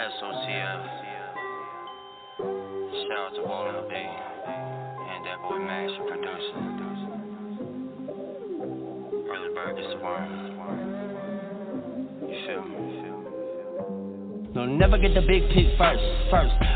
SOTF. Shout out to Wall LB and that boy Max for producing. Early bird gets the worm. You feel me? No, never get the big pick first.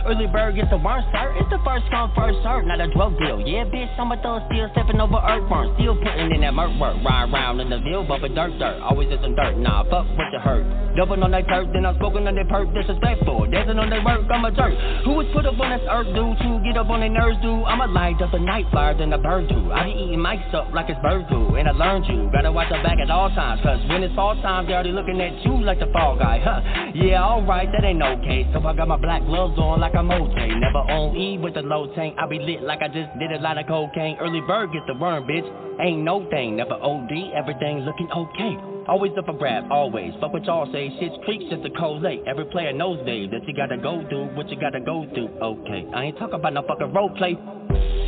Early bird gets the worm, sir. It's the first come, first serve, not a drug deal. Yeah, bitch, I'm a thug, still stepping over earthworm. Still putting in that murk work. Ride round in the ville, bumping dirt. Always in some dirt, nah, fuck what you hurt. Double on that turf, then I'm smoking on that perk. Disrespectful, dancing on that work, I'm a jerk. Who was put up on this earth, dude? To get up on their nerves, dude? I'ma light up a night flyer than a bird do. I be eating mics up like it's bird do. And I learned you, gotta watch your back at all times. Cause when it's fall time, they already looking at you like the fall guy, huh? Yeah, alright, that ain't no case. So I got my black gloves on like I'm OJ. Never on E with the low tank. I be lit like I just did a lot of cocaine. Early bird gets the worm, bitch. Ain't no thing, never OD, everything looking okay. Always up for grab, always. Fuck what y'all say, shit's creeps just a cold late. Every player knows, babe, that you gotta go through what you gotta go through. Okay, I ain't talking about no fucking role play.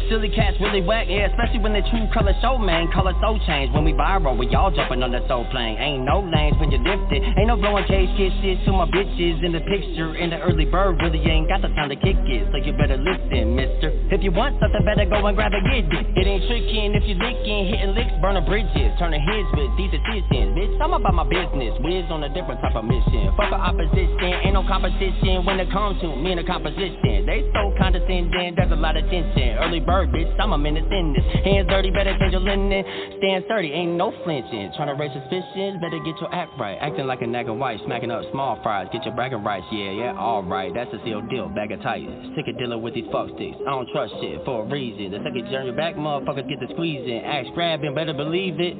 Silly cats really whack, yeah, especially when the true color show, man. Color so change when we viral, we all jumping on the soul plane. Ain't no lanes when you lift it. Ain't no blowing case kisses to my bitches in the picture. In the early bird really ain't got the time to kick it, so you better listen, mister. If you want something, better go and grab it, get it. It ain't tricking if you licking, hitting licks, burning bridges, turning heads with these decisions, bitch. I'm about my business, whiz on a different type of mission. Fuck a opposition, ain't no competition when it comes to me and the composition. They so condescending, there's a lot of tension. Early bird, bitch, I'm a menace in this. Hands dirty, better change your linen. Stand sturdy, ain't no flinching. Tryna raise suspicions, better get your act right. Acting like a nag of white, smacking up small fries. Get your bragging rights, yeah, alright. That's a sealed deal, bag of tight. Sick of dealing with these fuck sticks. I don't trust shit for a reason. The second turn your back, motherfuckers get the squeezing. Axe grabbing, better believe it.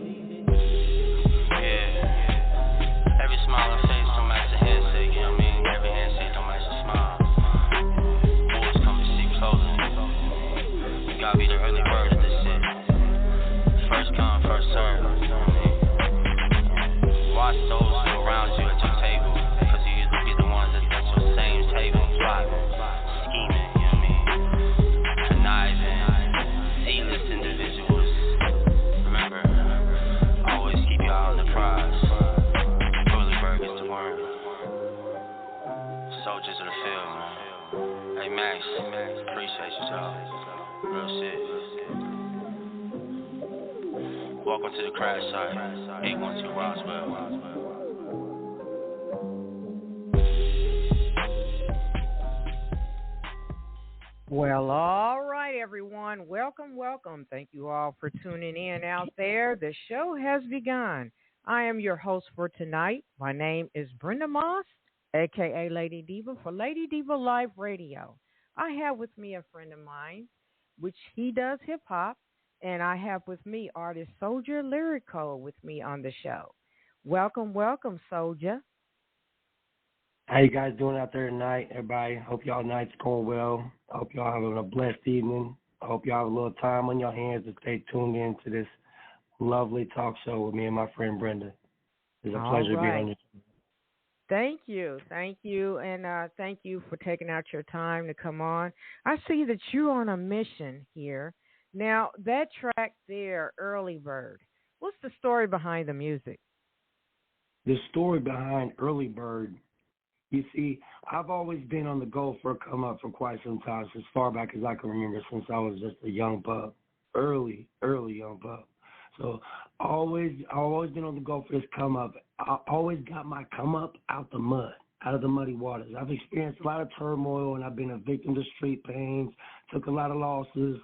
Yeah. Every smile and face don't match the handshake, you know what I mean? Every handshake don't match the smile. Wolves come to see clothing. You gotta be the early bird of this shit. First come, first serve, you know what I mean? Watch those who around you at your table, cause you usually be the ones that's at your same table, plotting, scheming, you know what I mean? Conniving, C-list individuals. Remember, always keep your eye on the prize. Early bird gets the worm. Soldiers of the field, man. Hey Max, appreciate you, y'all. Real shit. Welcome to the crash site, 812 Roswell. Well, all right, everyone. Welcome. Thank you all for tuning in out there. The show has begun. I am your host for tonight. My name is Brenda Moss, a.k.a. Lady Diva, for Lady Diva Live Radio. I have with me a friend of mine, which he does hip-hop, and I have with me Artist Soldja Lyrico with me on the show. Welcome, Soldja. How you guys doing out there tonight, everybody? Hope y'all night's going well. Hope y'all having a blessed evening. I hope y'all have a little time on your hands to stay tuned in to this lovely talk show with me and my friend Brenda. It's a pleasure to be on your show. Thank you, and thank you for taking out your time to come on. I see that you're on a mission here. Now, that track there, Early Bird, what's the story behind the music? The story behind Early Bird, you see, I've always been on the go for a come up for quite some time, as far back as I can remember, since I was just a young pup, early young pup. So I've always been on the go for this come up. I always got my come up out the mud, out of the muddy waters. I've experienced a lot of turmoil, and I've been a victim to street pains, took a lot of losses.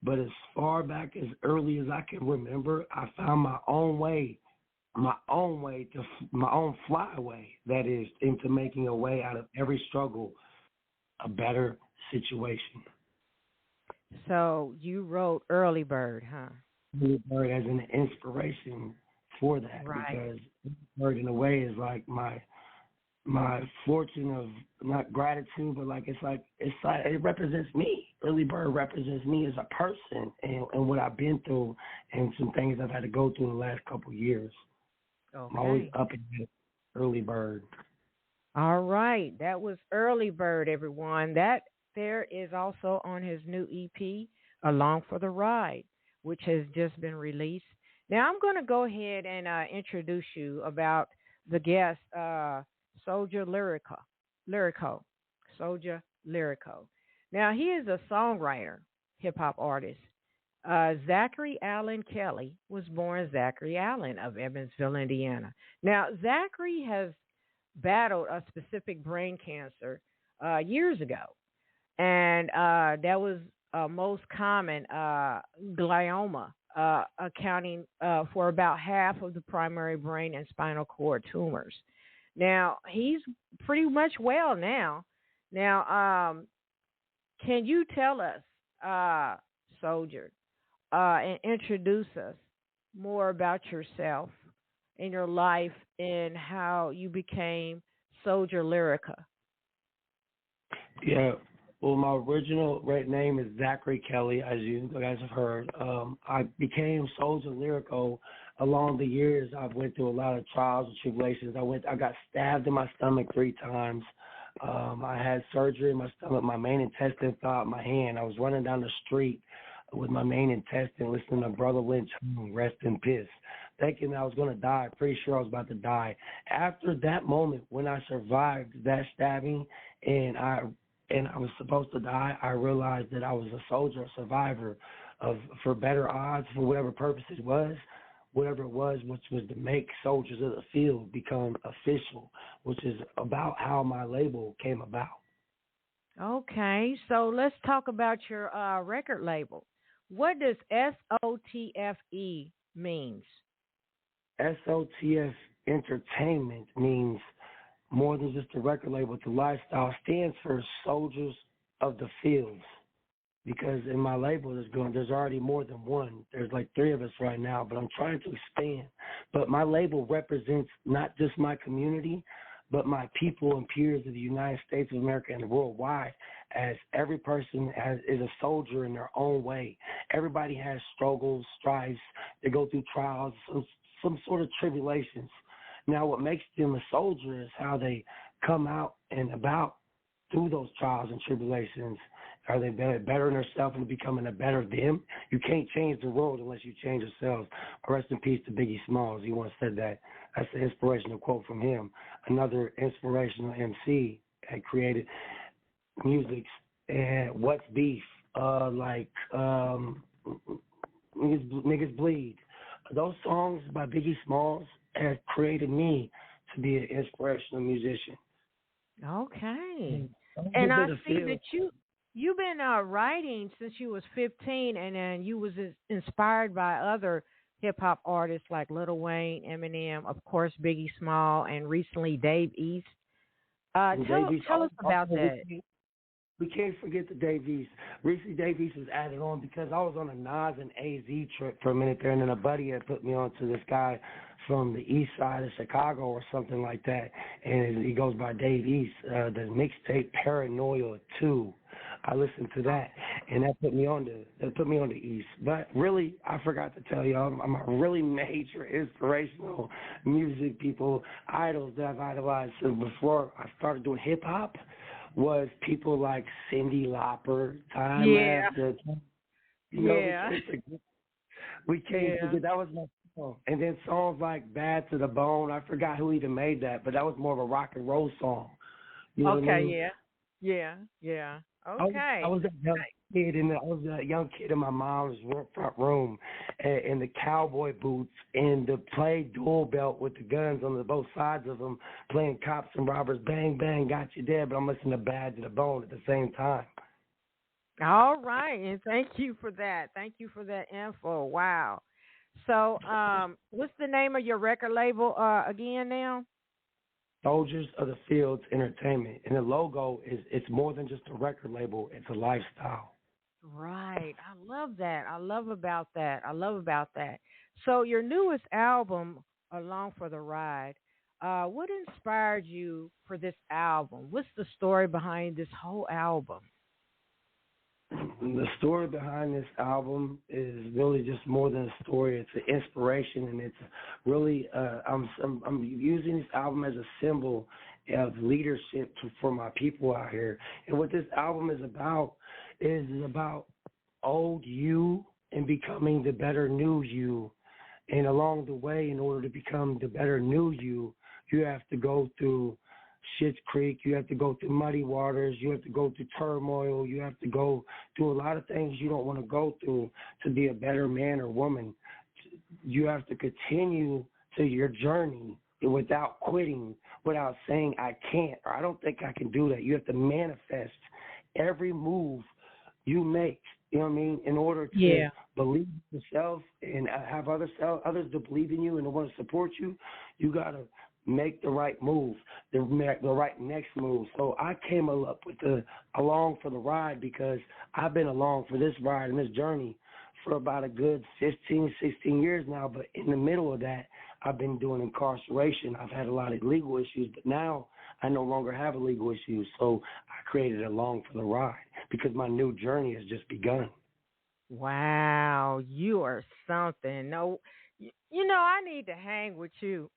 But as far back as early as I can remember, I found my own way to my own flyway, that is, into making a way out of every struggle, a better situation. So you wrote Early Bird, huh? Early Bird as an inspiration for that, right? Because Bird in a way is like my fortune of not gratitude, but it represents me. Early Bird represents me as a person and what I've been through and some things I've had to go through in the last couple of years. Okay. I'm always up against Early Bird. All right. That was Early Bird, everyone. That there is also on his new EP, Along for the Ride, which has just been released. Now, I'm going to go ahead and introduce you about the guest, Soldja Lyrico. Lyrico. Soldja Lyrico. Now, he is a songwriter, hip hop artist. Zachary Allen Kelly was born Zachary Allen of Evansville, Indiana. Now, Zachary has battled a specific brain cancer years ago, and that was most common glioma, accounting for about half of the primary brain and spinal cord tumors. Now, he's pretty much well now. Now, can you tell us, Soldier, and introduce us more about yourself and your life and how you became Soldja Lyrica? Yeah. Well, my original name is Zachary Kelly, as you guys have heard. I became Soldja Lyrico along the years. I've went through a lot of trials and tribulations. I got stabbed in my stomach 3 times. I had surgery in my stomach. My main intestine fell out my hand. I was running down the street with my main intestine, listening to Brother Lynch, Rest in Peace, thinking I was going to die. Pretty sure I was about to die. After that moment, when I survived that stabbing and I was supposed to die, I realized that I was a soldier, a survivor for better odds, for whatever purpose it was, whatever it was, which was to make Soldiers of the Field become official, which is about how my label came about. Okay, so let's talk about your record label. What does SOTFE means? SOTF Entertainment means more than just a record label. It's a lifestyle. Stands for Soldiers of the Fields. Because in my label, there's already more than one. There's like 3 of us right now, but I'm trying to expand. But my label represents not just my community, but my people and peers of the United States of America and worldwide, as every person is a soldier in their own way. Everybody has struggles, strifes. They go through trials, some sort of tribulations. Now, what makes them a soldier is how they come out and about through those trials and tribulations. Are they bettering themselves and becoming a better them? You can't change the world unless you change yourselves. Rest in peace to Biggie Smalls. He once said that. That's an inspirational quote from him. Another inspirational MC had created music. And What's Beef? Niggas Bleed. Those songs by Biggie Smalls have created me to be an inspirational musician. Okay. And I see that you've been writing since you was 15, and then you was inspired by other hip hop artists like Lil Wayne, Eminem, of course Biggie Small, and recently Dave East. Tell us about that. We can't forget the Dave East. Recently, Dave East was added on because I was on a Nas and AZ trip for a minute there, and then a buddy had put me on to this guy from the east side of Chicago or something like that, and he goes by Dave East. The mixtape Paranoia 2. I listened to that, and that put me on the East. But really, I forgot to tell you, I'm a really major inspirational music people, idols that I've idolized since before I started doing hip hop. Was people like Cyndi Lauper, we can't forget that was my song. And then songs like Bad to the Bone, I forgot who even made that, but that was more of a rock and roll song. You know what I mean? Yeah. Okay. I was a young kid, and I was a young kid in my mom's front room, in the cowboy boots and the play dual belt with the guns on both sides of them, playing cops and robbers. Bang bang, got you dead. But I'm listening to Bad to the Bone at the same time. All right, and thank you for that. Thank you for that info. Wow. So, what's the name of your record label again now? Soldiers of the Fields Entertainment. And the logo it's more than just a record label, it's a lifestyle. Right. I love that. I love about that. So your newest album, Along for the Ride, what inspired you for this album? What's the story behind this whole album? The story behind this album is really just more than a story. It's an inspiration, and it's really I'm using this album as a symbol of leadership for my people out here. And what this album is about old you and becoming the better new you. And along the way, in order to become the better new you, you have to go through Schitt's Creek. You have to go through muddy waters. You have to go through turmoil. You have to go through a lot of things you don't want to go through to be a better man or woman. You have to continue to your journey without quitting, without saying I can't or I don't think I can do that. You have to manifest every move you make, you know what I mean, in order to believe in yourself and have others to believe in you and to want to support you. You got to make the right move, the right next move. So I came up with the along for the ride because I've been along for this ride and this journey for about a good 15, 16 years now. But in the middle of that, I've been doing incarceration. I've had a lot of legal issues, but now I no longer have a legal issue. So I created Along for the Ride because my new journey has just begun. Wow, you are something. No, you know, I need to hang with you.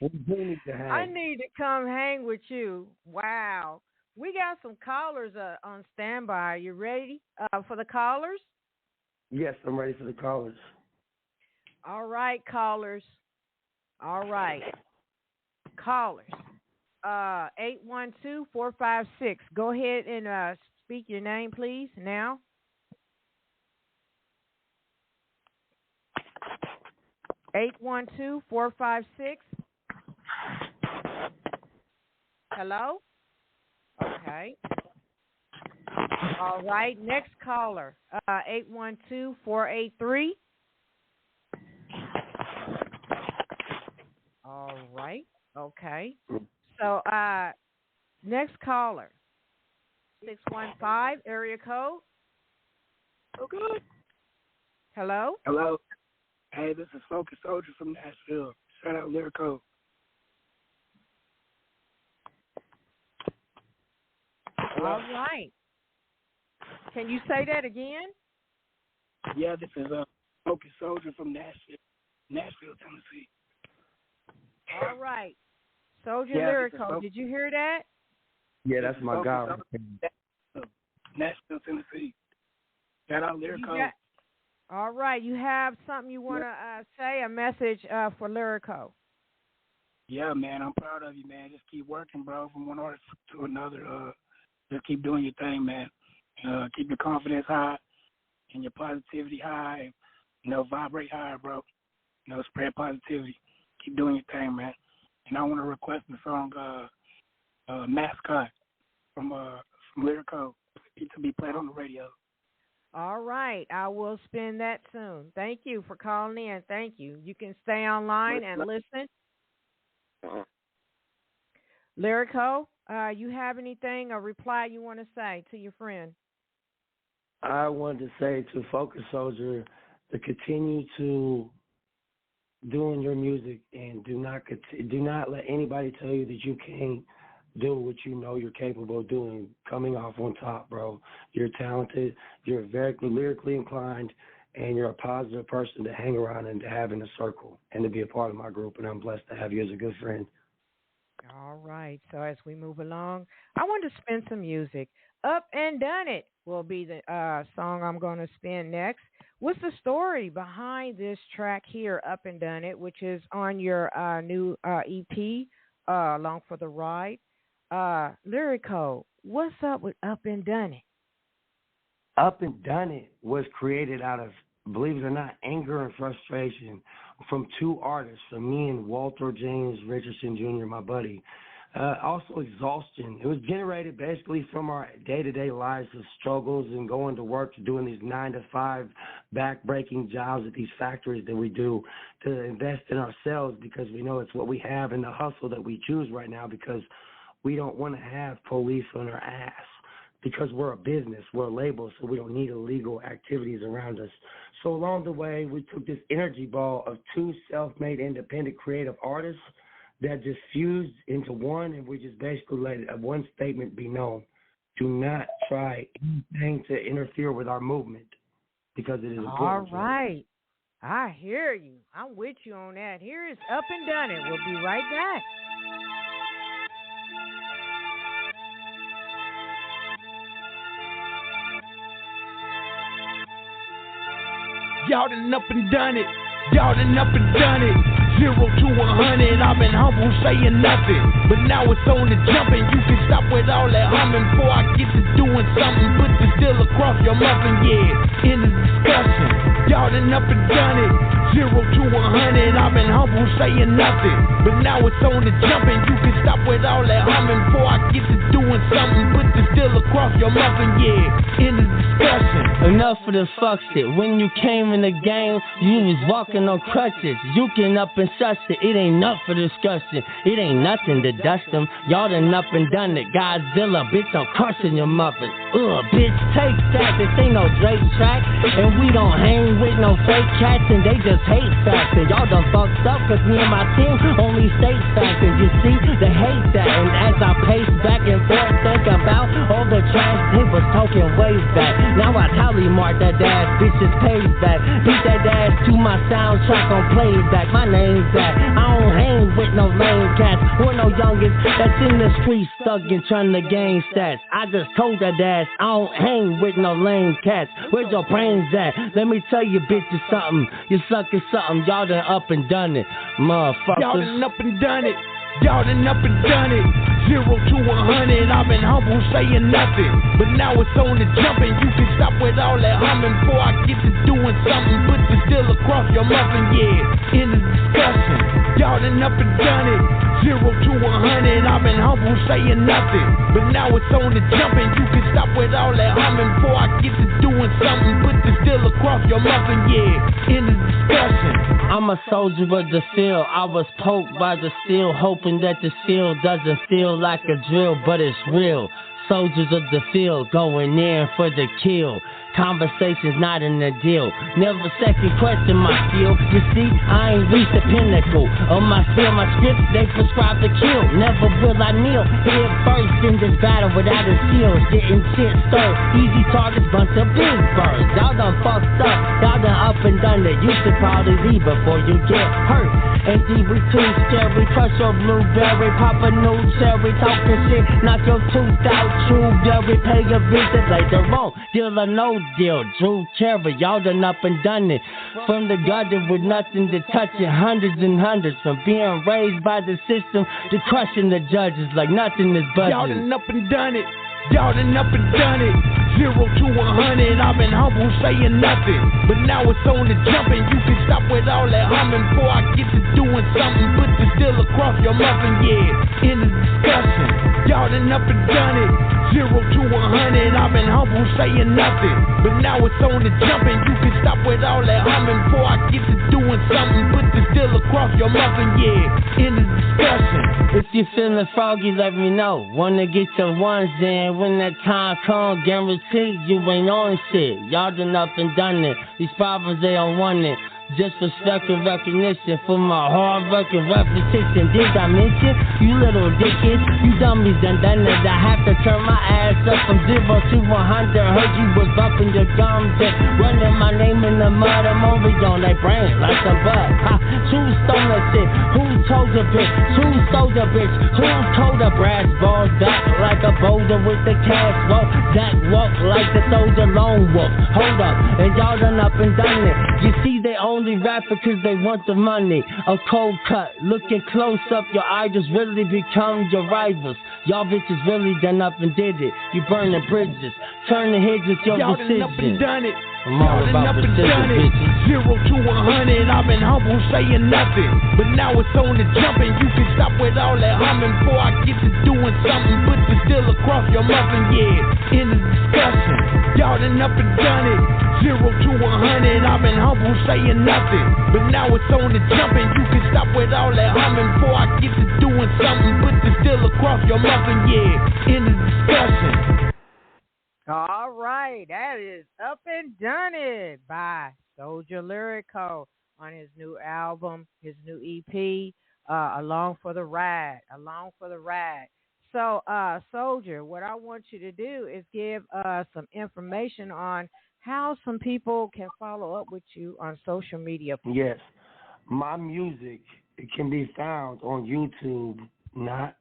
We do need to hang. I need to come hang with you. Wow. We got some callers on standby. You ready for the callers? Yes, I'm ready for the callers. All right, callers. All right. Callers. 812-456. Go ahead and speak your name, please, now. Eight 812-456. Hello? Okay. All right. Next caller. 812-483. All right. Okay. So next caller. 615 area code. Okay. Hello? Hello. Hey, this is Focus Soldier from Nashville. Shout out Lyrico. All right. Can you say that again? Yeah, this is Focus Soldier from Nashville, Tennessee. All right. Soldier Lyrico, did you hear that? Yeah, that's my guy. Nashville, Tennessee. Shout out Lyrico. All right. You have something you want to say, a message for Lyrico? Yeah, man. I'm proud of you, man. Just keep working, bro, from one artist to another. Just keep doing your thing, man. Keep your confidence high and your positivity high. Vibrate high, bro. Spread positivity. Keep doing your thing, man. And I want to request the song Mascot from Lyrico to be played on the radio. All right. I will spin that soon. Thank you for calling in. Thank you. You can stay online and listen. Lyrico, you have anything, a reply you want to say to your friend? I wanted to say to Focus Soldier to continue to doing your music and do not let anybody tell you that you can't do what you know you're capable of doing, coming off on top, bro. You're talented, you're very lyrically inclined, and you're a positive person to hang around and to have in a circle and to be a part of my group, and I'm blessed to have you as a good friend. All right. So as we move along, I want to spin some music. Up and Done It will be the song I'm going to spin next. What's the story behind this track here, Up and Done It, which is on your new EP, Along for the Ride? Lyrico, what's up with Up and Done It? Up and Done It was created out of, believe it or not, anger and frustration from two artists, from me and Walter James Richardson Jr., my buddy. Also exhaustion. It was generated basically from our day-to-day lives of struggles and going to work, to doing these 9-to-5 back-breaking jobs at these factories that we do, to invest in ourselves because we know it's what we have, and the hustle that we choose right now because we don't want to have police on our ass because we're a business, we're a label, so we don't need illegal activities around us. So along the way, we took this energy ball of two self-made, independent, creative artists that just fused into one, and we just basically let one statement be known. Do not try anything to interfere with our movement because it is important. All right. I hear you. I'm with you on that. Here is Up and Done It. We'll be right back. Y'all done up and done it. Y'all done up and done it. 0 to 100, I've been humble, saying nothing. But now it's on the jump, and you can stop with all that humming before I get to doing something. Put the still across your muffin, yeah. In the discussion, y'all done up and done it. 0 to 100, I've been humble, saying nothing. But now it's on the jump, and you can stop with all that humming before I get to doing something. Put the still across your muffin, yeah. In the discussion. Enough of the fuck shit. When you came in the game, you was walking on crutches. You can up and such it. It ain't enough for discussion. It ain't nothing to dust them. Y'all done up and done it. Godzilla, bitch, I'm crushing your muffin. Bitch, take that. This ain't no Drake track. And we don't hang with no fake cats, and they just hate facts. And y'all done fucked up, cause me and my team only state facts. And you see, they hate that. And as I pace back and forth, think about all the trash they was talking way back. Now I tally mark that ass, bitches payback. Beat that ass to my soundtrack on playback. My name's that. I don't hang with no lame cats or no youngins that's in the streets thuggin' trying to gain stats. I just told that ass I don't hang with no lame cats. Where's your brains at? Let me tell you bitches something. You suckin' something. Y'all done up and done it, motherfuckers. Y'all done up and done it. Y'all done up and done it. 0 to 100, I've been humble, saying nothing. But now it's on the jump, and you can stop with all that humming before I get to doing something. Put the still across your muffin, yeah. In the discussion, y'all done up and done it. 0 to 100, I've been humble, saying nothing. But now it's on the jump, and you can stop with all that humming before I get to doing something. Put the still across your muffin, yeah. In the discussion. I'm a soldier of the field. I was poked by the steel, hoping that the steel doesn't feel like a drill, but it's real. Soldiers of the field going in for the kill. Conversations not in the deal. Never second question my skill. You see, I ain't reached the pinnacle of my skill. My script, they prescribe the kill. Never will I kneel. Head first in this battle without a shield. Getting shit stirred. Easy targets, bunch of big birds. Y'all done fucked up. Y'all done up and done it. You should probably leave before you get hurt. And D, we too scary. Crush your blueberry. Pop a new cherry. Talking shit. Knock your tooth out. True dairy. Pay a visit later on. Deal or no deal, Drew Carey, y'all done up and done it. From the gutter with nothing to touch it, hundreds and hundreds. From being raised by the system to crushing the judges like nothing is budget. Y'all done up and done it. Y'all done up and done it. 0 to 100, I've been humble, saying nothing. But now it's on the jump, and you can stop with all that humming before I get to doing something. Put the still across your muffin, yeah. In the discussion, y'all done up and done it. 0 to 100, I've been humble, saying nothing. But now it's on the jump, and you can stop with all that humming before I get to doing something. Put the still across your muffin, yeah. In the discussion. If you feeling froggy, let me know. Wanna get your ones in when that time comes, guarantee you ain't on shit. Y'all done up and done it. These problems, they don't want it. Just respect and recognition for my hard work and repetition. Did I mention you little dickheads? You dummies done it. I have to turn my ass up from 0 to 100. Heard you was bumping your gums and running my name in the mud. I'm over on that brain like some bud. True stoner shit. Who told a bitch? Who stole the bitch? Who told the brass balls back like a boulder with the cash walk? That walk like the soldier lone wolf. Hold up, and y'all done up and done it. You see they only rapping cause they want the money. A cold cut, looking close up, your idols really become your rivals. Y'all bitches really done up and did it. You burning bridges, turn the heads with your y'all decision. Y'all done up and done it. I'm all about precision, bitches. 0 to 100, I've been humble, saying nothing. But now it's on the jump, and you can stop with all that humming before I get to doing something. Put the still across your muffin, yeah. In the discussion, y'all done up and done it. 0 to 100, I've been humble, saying nothing. But now it's on the jump, and you can stop with all that humming before I get to doing something. Put the still across your muffin, yeah. In the discussion. All right, that is Up and Done It by Soldja Lyrico on his new album, his new EP, Along for the Ride. Along for the Ride. So, Soldja, what I want you to do is give some information on how some people can follow up with you on social media. Yes. My music, it can be found on YouTube, not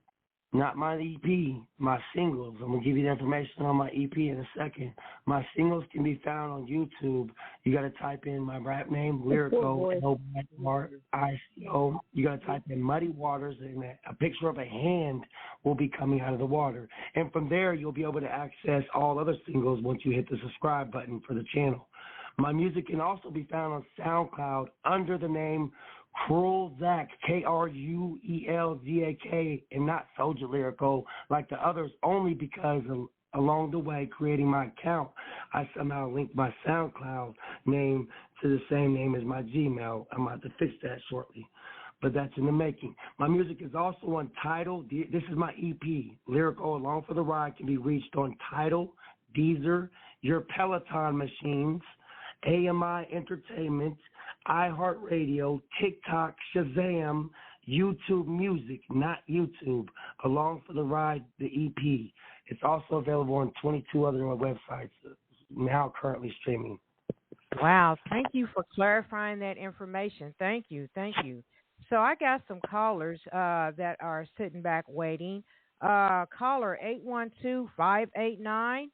Not my EP, my singles. I'm going to give you the information on my EP in a second. My singles can be found on YouTube. You got to type in my rap name, Lyrico, L-Y-R-I-C-O. You got to type in Muddy Waters, and a picture of a hand will be coming out of the water. And from there, you'll be able to access all other singles once you hit the subscribe button for the channel. My music can also be found on SoundCloud under the name Cruel Zach, Kruelzak, and not Soldja Lyrico like the others, only because along the way creating my account, I somehow linked my SoundCloud name to the same name as my Gmail. I'm about to fix that shortly, but that's in the making. My music is also on Tidal. This is my EP, Lyrico Along for the Ride, can be reached on Tidal, Deezer, your Peloton machines, AMI Entertainment, iHeartRadio, TikTok, Shazam, YouTube Music, not YouTube, Along for the Ride, the EP. It's also available on 22 other websites, now currently streaming. Wow, thank you for clarifying that information. Thank you. So I got some callers that are sitting back waiting. Caller 812-589.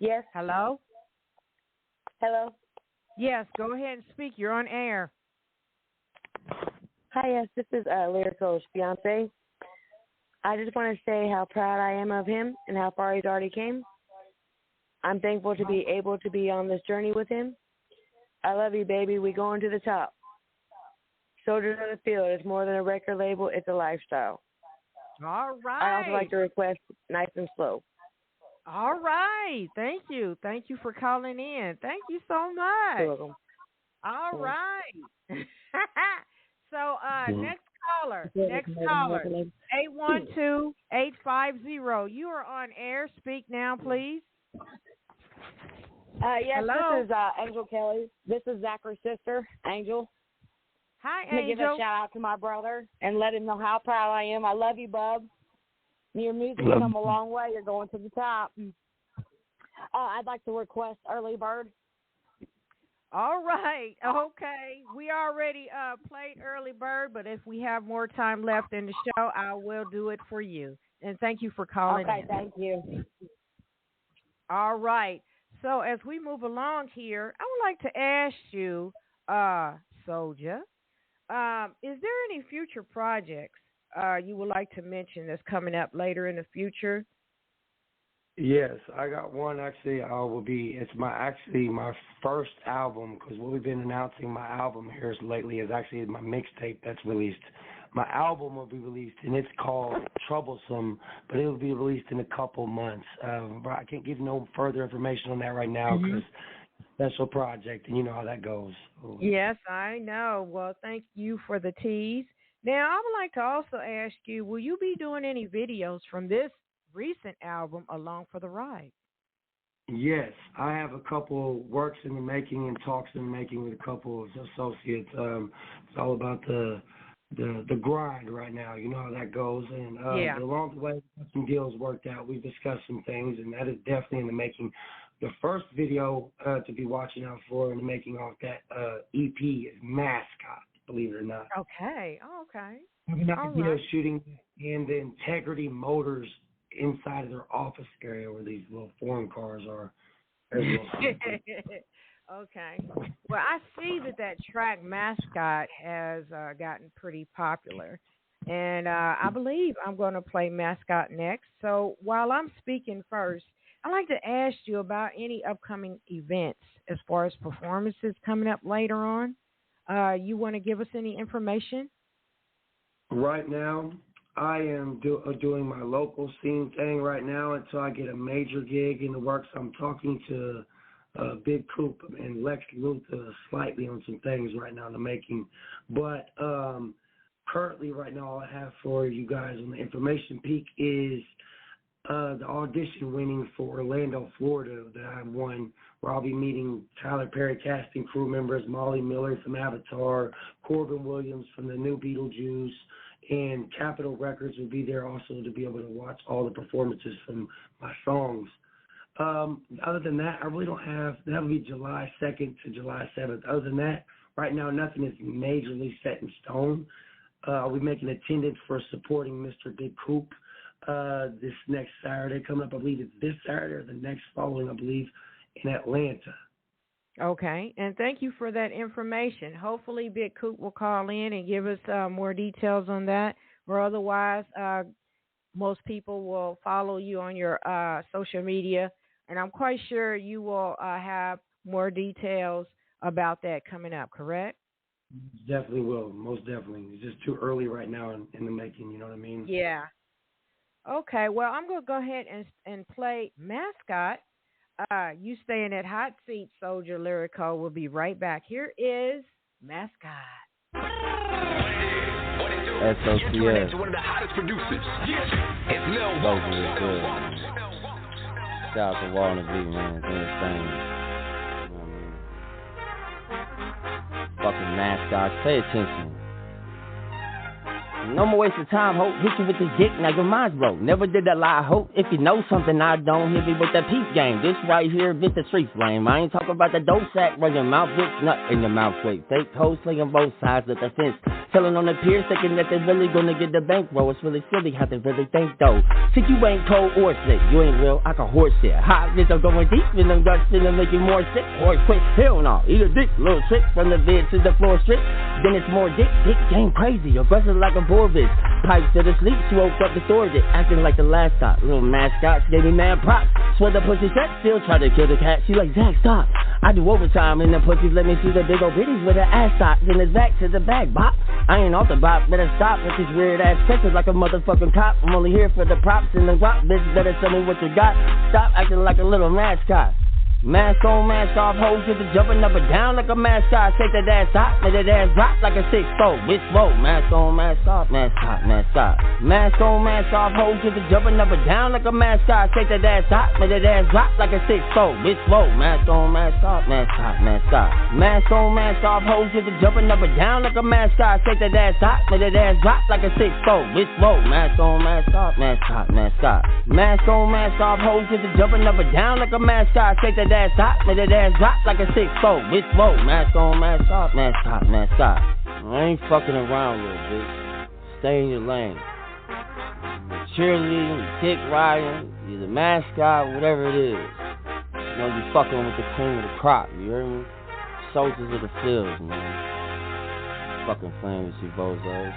Yes. Hello? Hello. Yes, go ahead and speak. You're on air. Hi, yes, this is Lyrico's fiance. I just want to say how proud I am of him and how far he's already came. I'm thankful to be able to be on this journey with him. I love you, baby. We going to the top. Soldiers of the Field is more than a record label. It's a lifestyle. All right. I also like to request Nice and Slow. All right. Thank you. Thank you for calling in. Thank you so much. You're welcome. All right. So next caller. 812-850. You are on air. Speak now, please. Yes, Hello? This is Angel Kelly. This is Zachary's sister, Angel. Hi, I'm going to give Angel. a shout out to my brother and let him know how proud I am. I love you, bub. Your music has come a long way. You're going to the top. I'd like to request Early Bird. All right. Okay. We already played Early Bird, but if we have more time left in the show, I will do it for you. And thank you for calling in. Okay, thank you. All right. So as we move along here, I would like to ask you, Soldja, is there any future projects you would like to mention that's coming up later in the future? Yes, I got one actually. It's my first album, because what we've been announcing my album here lately is actually my mixtape that's released. My album will be released, and it's called Troublesome, but it will be released in a couple months. But I can't give no further information on that right now because special project, and you know how that goes. Yes, I know. Well, thank you for the tease. Now, I would like to also ask you, will you be doing any videos from this recent album, Along for the Ride? Yes, I have a couple works in the making and talks in the making with a couple of associates. It's all about the grind right now. You know how that goes. And along the way, some deals worked out. We've discussed some things, and that is definitely in the making. The first video to be watching out for in the making of that EP is Mascot, believe it or not. Okay. Video shooting in the Integrity Motors inside of their office area where these little foreign cars are. Okay. Well, I see that track Mascot has gotten pretty popular. And I believe I'm going to play Mascot next. So while I'm speaking first, I'd like to ask you about any upcoming events as far as performances coming up later on. You want to give us any information? Right now, I am doing my local scene thing right now until I get a major gig in the works. I'm talking to Big Coop and Lex Luthor slightly on some things right now in the making. But currently right now all I have for you guys on the information peak is the audition winning for Orlando, Florida that I won, where I'll be meeting Tyler Perry casting crew members, Molly Miller from Avatar, Corbin Williams from the new Beetlejuice, and Capitol Records will be there also to be able to watch all the performances from my songs. Other than that, I really don't have, that will be July 2nd to July 7th. Other than that, right now nothing is majorly set in stone. I'll be making attendance for supporting Mr. Big Coop this next Saturday coming up. I believe it's this Saturday or the next following, I believe, in Atlanta. Okay, and thank you for that information. Hopefully Big Coop will call in and give us more details on that, or otherwise most people will follow you on your social media, and I'm quite sure you will have more details about that coming up, correct? Definitely will, most definitely. It's just too early right now in the making, you know what I mean? Yeah. Okay, well, I'm going to go ahead and play Mascot. You stay in that hot seat, Soldja Lyrico. We'll be right back. Here is Mascot. SOCS. One of the hottest producers. It's Lil Soldja is good. Shout out to Wall and the beat, man. It's insane. You know what I mean? Fucking Mascot. Pay attention. No more waste of time, hope. Hit you with this dick, now your mind's broke. Never did that lie, hope. If you know something I don't, hit me with that peace game. This right here, this the street flame. I ain't talking about the dope sack where your mouth gets nut in your mouth quick. Fake hoes slinging both sides of the fence. Telling on the peers thinking that they're really gonna get the bankroll. It's really silly how they really think though. Think you ain't cold or sick, you ain't real, I can horse shit. Hot bitch, I'm going deep in them guts, finna make you more sick. Or quick, hell no, eat a dick, little trick from the bed to the floor strip. Then it's more dick game crazy, aggressive like a boar bitch. Pipes to the sleep, she woke up distorted, acting like the last stop. Little Mascot, she gave me mad props. Swear the pussy set, still try to kill the cat. She like, Zach, stop. I do overtime and the pussies let me see the big old bitties with her ass stops in his back to the back, bop. I ain't off the bop, better stop with these weird ass pictures like a motherfucking cop. I'm only here for the props and the guap, bitch, better tell me what you got. Stop acting like a little mascot. Mask on, mask off, hoes get to jumping up and down like a mascot. Take that ass hot, let that ass drop like a 6-4. Bitch, whoa, mask on, mask off, mascot, mascot. Mask on, mask off, hoes get to jumping up and down like a mascot. Take that ass hot, let that ass drop like a 6-4. Bitch, whoa, mask on, mask off, mascot, mascot. Mask on, mask off, hoes get to jumping up and down like a mascot. Take that ass hot, let that ass drop like a 6-4. Bitch, whoa, mask on, mask off, mascot, mascot. Mask on, mask off, hoes get to jumping up and down like a mascot. Take that ass hot, let that ass drop like a 6-4. Bitch, whoa, mask on, mask off, mascot, mascot. I ain't fucking around, little bitch. Stay in your lane. Cheerleading, dick riding, you're the mascot, whatever it is. You know, you fucking with the cream of the crop, you hear me? Soldiers of the fields, man. Fucking playing with you bozos.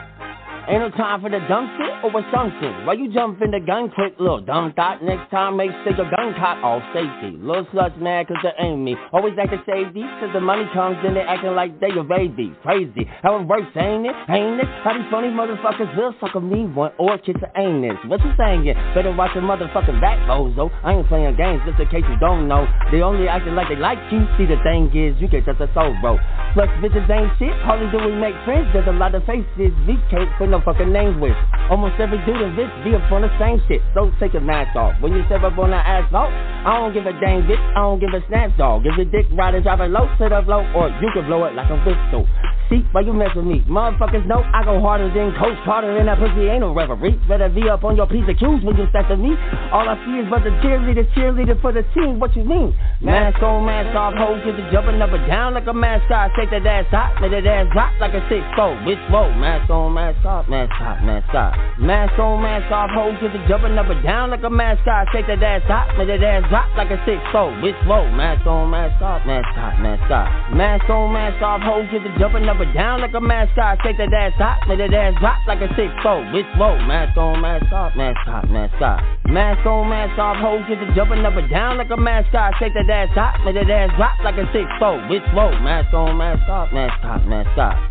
Ain't no time for the dumb shit or assumption. Why you jump in the gun quick, little dumb thought? Next time make stick a gun cock off safety. Little sluts mad cause they ain't me. Always acting shady cause the money comes then they acting like they a baby. Crazy how it works, ain't it? Ain't it? How these funny motherfuckers will suck a mean one or kiss an anus. What you saying? Better watch your motherfucking back, bozo. I ain't playing games just in case you don't know. They only acting like they like you. See the thing is you get just a soul, bro. Plus bitches ain't shit. Hardly do we make friends. There's a lot of faces we can't put no fucking names with. Almost every dude in this be up on the same shit. So take your mask off. When you step up on that asphalt, I don't give a dang bitch. I don't give a snatch dog. Give a dick ride and drive it low to the flow, or you can blow it like a whistle. See, why you mess with me? Motherfuckers know I go harder than Coach Carter, and that pussy ain't no referee. Better be up on your piece of cues when you step to me. All I see is but the cheerleader for the team. What you mean? Mask on, mask off, hoes get to jumping up and down like a mascot. Take that ass hot, let that ass drop like a 6-4. Bitch, whoa, mask on, mask off, mascot, mascot. Mask on, mask off, hoes get to jumping up and down like a mascot. Take that ass hot, let that ass drop like a 6-4. Bitch, whoa, mask on, mask off, mascot, mascot. Mask on, mask off, hoes get to jumping up and down like a mascot. Take that ass hot, let that ass drop like a 6-4. Bitch, whoa, mask on, mask off, mascot, mascot. Mask on, mask off, hoes get to jumping up and down like a mascot. Take that ass hot, let that ass drop like a 6-4. Bitch, whoa, mask on, mask off, mascot, mascot.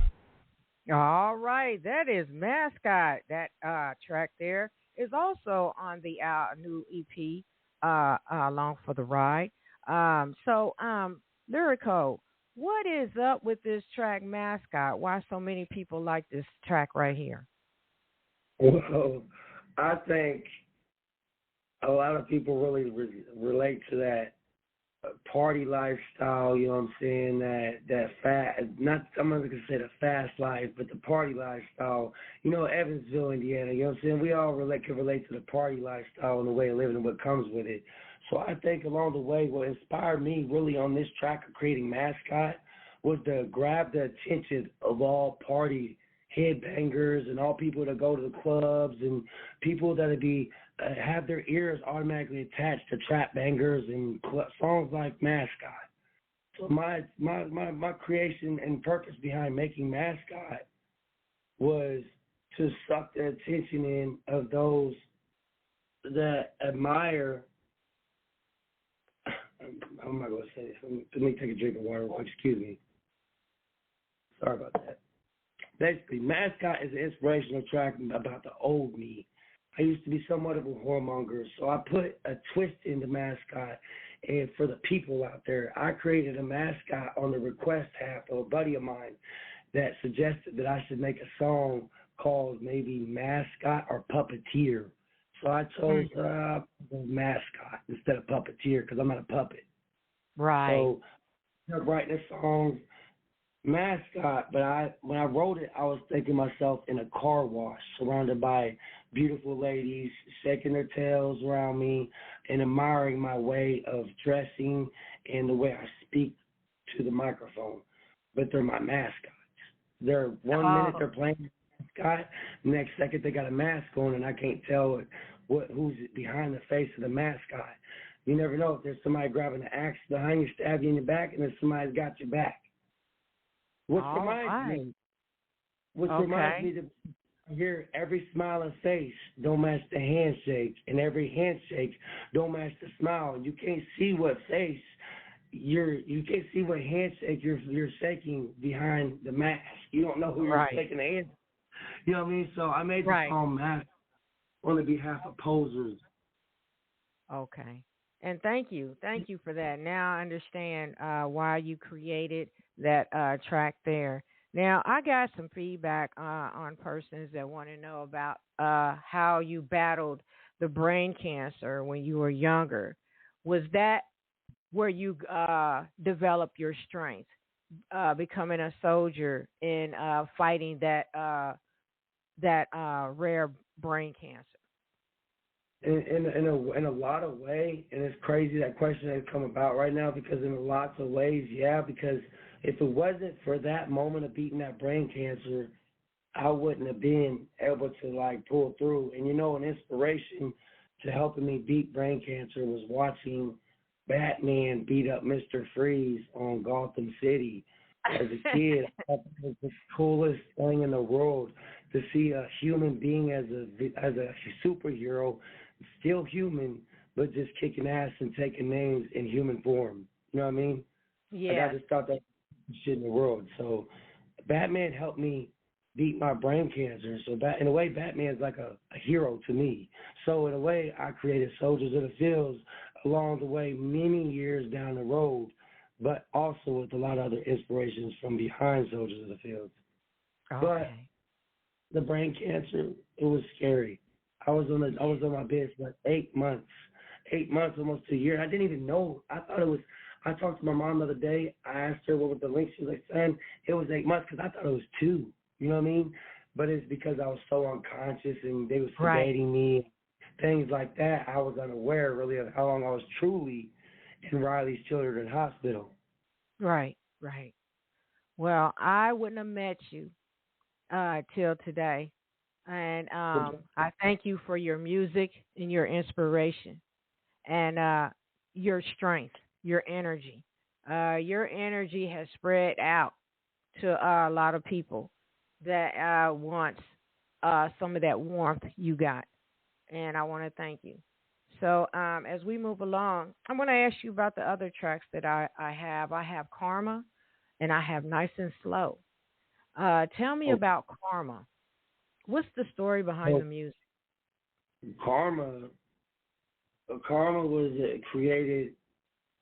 All right, that is Mascot. That track there is also on the new EP, Along for the Ride. Lyrico, what is up with this track Mascot? Why so many people like this track right here? Well, I think a lot of people really relate to that party lifestyle, you know what I'm saying, that fast, not, I'm not going to say the fast life, but the party lifestyle, you know, Evansville, Indiana, you know what I'm saying, we all can relate to the party lifestyle and the way of living and what comes with it. So I think along the way what inspired me really on this track of creating Mascot was to grab the attention of all party headbangers and all people that go to the clubs and people that have their ears automatically attached to trap bangers and songs like Mascot. So my creation and purpose behind making Mascot was to suck the attention in of those that admire. I'm not going to say this. Let me take a drink of water. Excuse me. Sorry about that. Basically, Mascot is an inspirational track about the old me. I used to be somewhat of a whoremonger, so I put a twist into Mascot. And for the people out there, I created a mascot on the request half of a buddy of mine that suggested that I should make a song called maybe Mascot or Puppeteer. So I chose Mascot instead of Puppeteer because I'm not a puppet. Right. So I started writing a song, Mascot, but when I wrote it, I was thinking myself in a car wash surrounded by beautiful ladies shaking their tails around me and admiring my way of dressing and the way I speak to the microphone. But they're my mascots. They're 1 minute they're playing mascot, next second they got a mask on and I can't tell who's behind the face of the mascot. You never know if there's somebody grabbing the axe behind you, stab you in the back, and then somebody's got your back. Which reminds me to hear every smile and face don't match the handshake, and every handshake don't match the smile. You can't see what face you can't see what handshake you're shaking behind the mask. You don't know who you're shaking the hand. You know what I mean? So I made the song Mask on the behalf of posers. Okay. And thank you for that. Now I understand why you created that track there. Now, I got some feedback on persons that want to know about how you battled the brain cancer when you were younger. Was that where you developed your strength, becoming a soldier in fighting that rare brain cancer? In a lot of ways, and it's crazy that question has come about right now because in lots of ways, yeah, because if it wasn't for that moment of beating that brain cancer, I wouldn't have been able to pull through. And an inspiration to helping me beat brain cancer was watching Batman beat up Mr. Freeze on Gotham City. As a kid, I thought it was the coolest thing in the world to see a human being as a superhero, still human, but just kicking ass and taking names in human form. You know what I mean? Yeah. I just thought that was shit in the world. So Batman helped me beat my brain cancer. So in a way, Batman's like a hero to me. So in a way, I created Soldiers of the Fields along the way many years down the road, but also with a lot of other inspirations from behind Soldiers of the Fields. Okay. But the brain cancer, it was scary. I was on my bed for 8 months, almost a year. I didn't even know. I thought it was. I talked to my mom the other day. I asked her what was the link. She was like, "Son, it was 8 months," because I thought it was 2. You know what I mean? But it's because I was so unconscious and they were sedating me, things like that. I was unaware really of how long I was truly in Riley's Children's Hospital. Right. Well, I wouldn't have met you till today. And I thank you for your music and your inspiration and your strength, your energy. Your energy has spread out to a lot of people that wants some of that warmth you got. And I want to thank you. So as we move along, I'm going to ask you about the other tracks that I have. I have Karma and I have Nice and Slow. Tell me about Karma. What's the story behind the music? Karma was created